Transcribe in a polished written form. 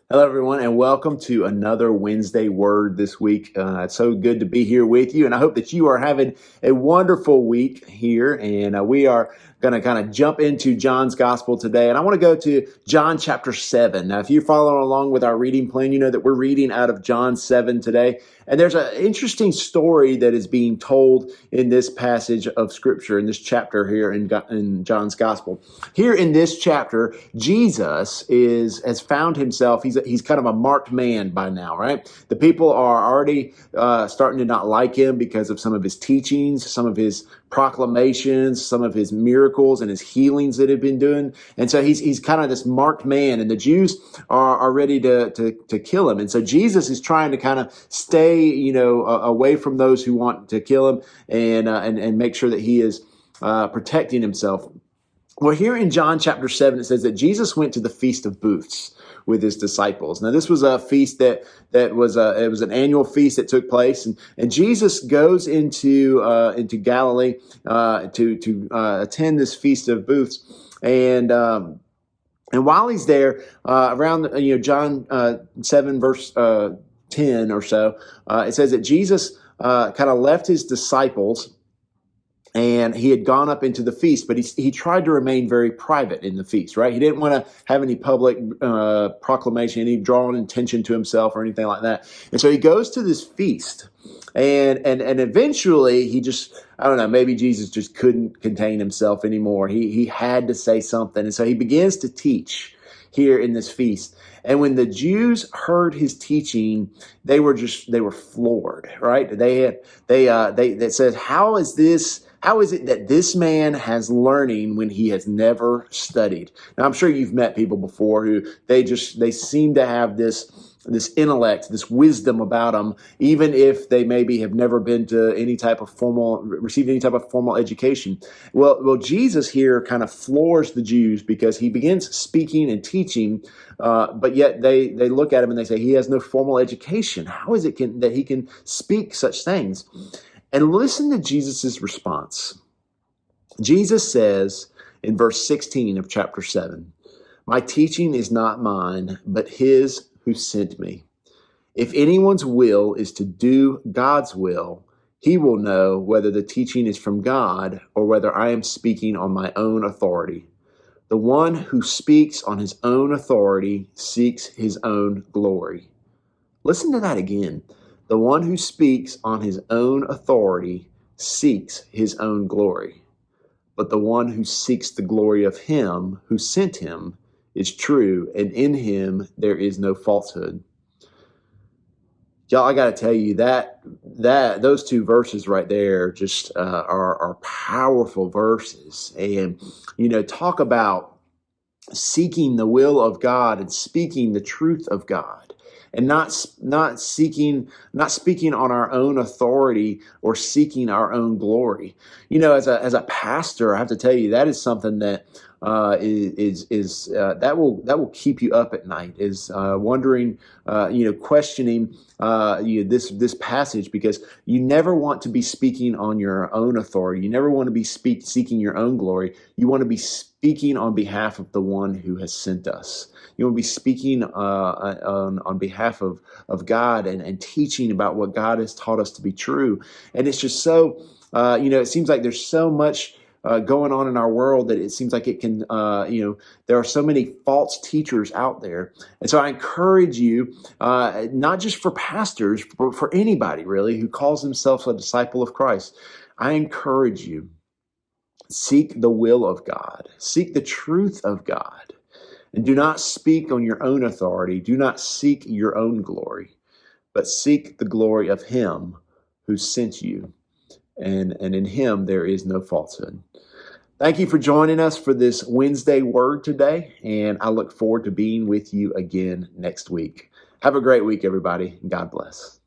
Hello, everyone, and welcome to another Wednesday Word this week. It's so good to be here with you, and I hope that you are having a wonderful week here. And we are going to kind of jump into John's Gospel today, and I want to go to John chapter 7. Now, if you're following along with our reading plan, you know that we're reading out of John 7 today. And there's an interesting story that is being told in this passage of Scripture, in this chapter here in John's Gospel. Here in this chapter, Jesus has found himself, he's kind of a marked man by now, right? The people are already starting to not like him because of some of his teachings, some of his proclamations, some of his miracles and his healings that he've been doing. And so he's kind of this marked man, and the Jews are ready to kill him. And so Jesus is trying to kind of stay, away from those who want to kill him and make sure that he is protecting himself. Well, here in John chapter 7, it says that Jesus went to the Feast of Booths with his disciples. Now, this was a feast that was an annual feast that took place, and Jesus goes into Galilee to attend this Feast of Booths, and while he's there, around John 7 verse 10 or so, it says that Jesus kind of left his disciples. And he had gone up into the feast, but he tried to remain very private in the feast, right? He didn't want to have any public proclamation, any drawing attention to himself or anything like that. And so he goes to this feast, and eventually he just, I don't know, maybe Jesus just couldn't contain himself anymore. He had to say something. And so he begins to teach here in this feast. And when the Jews heard his teaching, they were floored, right? They said, How is it that this man has learning when he has never studied? Now, I'm sure you've met people before who they seem to have this intellect, this wisdom about them, even if they maybe have never been to received any type of formal education. Well, Jesus here kind of floors the Jews because he begins speaking and teaching, but yet they look at him and they say he has no formal education. How is it that he can speak such things? And listen to Jesus' response. Jesus says in verse 16 of chapter 7, "My teaching is not mine, but his who sent me. If anyone's will is to do God's will, he will know whether the teaching is from God or whether I am speaking on my own authority. The one who speaks on his own authority seeks his own glory." Listen to that again. The one who speaks on his own authority seeks his own glory. But the one who seeks the glory of him who sent him is true, and in him there is no falsehood. Y'all, I got to tell you that those two verses right there just are powerful verses. And, talk about seeking the will of God and speaking the truth of God. And not speaking on our own authority or seeking our own glory. As a pastor, I have to tell you that is something that that will keep you up at night. Is wondering, questioning this passage, because you never want to be speaking on your own authority. You never want to be seeking your own glory. You want to be speaking on behalf of the one who has sent us. You want to be speaking on behalf of God and teaching about what God has taught us to be true. And it's just so, it seems like there's so much going on in our world that it seems like it can, there are so many false teachers out there. And so I encourage you, not just for pastors, but for anybody really who calls himself a disciple of Christ. I encourage you, seek the will of God, seek the truth of God. And do not speak on your own authority. Do not seek your own glory, but seek the glory of him who sent you. And in him there is no falsehood. Thank you for joining us for this Wednesday Word today. And I look forward to being with you again next week. Have a great week, everybody. God bless.